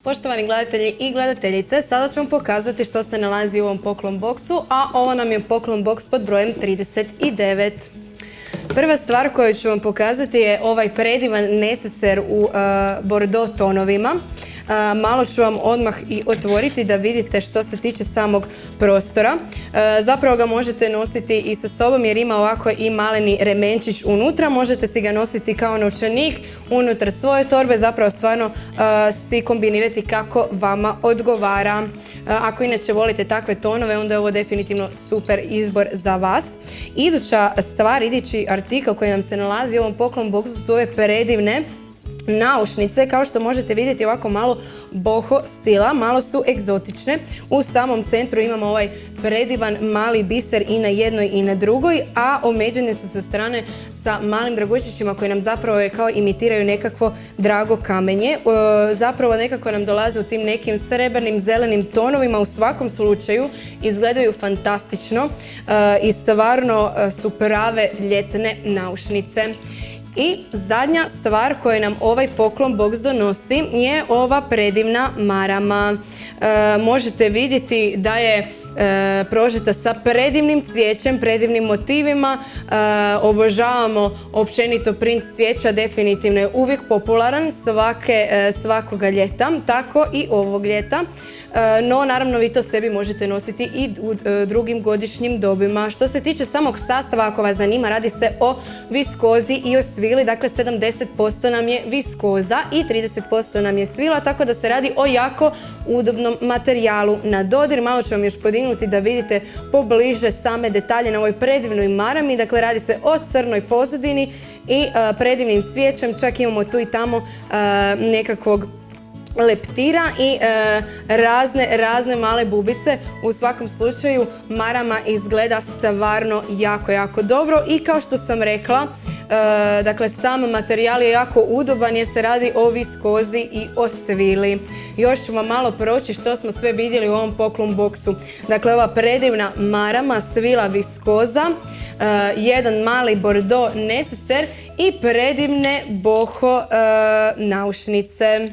Poštovani gledatelji i gledateljice, sada ću vam pokazati što se nalazi u ovom poklon boksu, a ovo nam je poklon boks pod brojem 39. Prva stvar koju ću vam pokazati je ovaj predivan neseser u bordo tonovima. Malo ću vam odmah i otvoriti da vidite što se tiče samog prostora. Zapravo ga možete nositi i sa sobom jer ima ovako i maleni remenčić unutra. Možete si ga nositi kao novčanik unutar svoje torbe, zapravo stvarno si kombinirati kako vama odgovara. Ako inače volite takve tonove, onda je ovo definitivno super izbor za vas. Iduća stvar, idući artikl koji nam se nalazi u ovom poklon boksu su ove predivne naušnice, kao što možete vidjeti ovako malo boho stila, malo su egzotične. U samom centru imamo ovaj predivan mali biser i na jednoj i na drugoj, a omeđene su sa strane sa malim dragučićima koji nam zapravo kao imitiraju nekakvo drago kamenje. Zapravo nekako nam dolaze u tim nekim srebrnim, zelenim tonovima. U svakom slučaju izgledaju fantastično i stvarno su prave ljetne naušnice. I zadnja stvar koju nam ovaj poklon boks donosi je ova predivna marama. Možete vidjeti da je prožeta sa predivnim cvijećem, predivnim motivima. Obožavamo općenito print cvijeća, definitivno je uvijek popularan svakoga ljeta, tako i ovog ljeta. No, naravno, vi to sebi možete nositi i u drugim godišnjim dobima. Što se tiče samog sastava, ako vas zanima, radi se o viskozi i o svili. Dakle, 70% nam je viskoza i 30% nam je svila, tako da se radi o jako udobnom materijalu na dodir. Malo ću vam još podignuti da vidite pobliže same detalje na ovoj predivnoj marami. Dakle, radi se o crnoj pozadini i predivnim cvijećem. Čak imamo tu i tamo nekakvog leptira i razne male bubice. U svakom slučaju marama izgleda stvarno jako dobro i kao što sam rekla, dakle sam materijal je jako udoban jer se radi o viskozi i o svili. Još ću vam malo proći što smo sve vidjeli u ovom poklon boksu. Dakle, ova predivna marama, svila viskoza, jedan mali bordo neseser i predivne boho naušnice.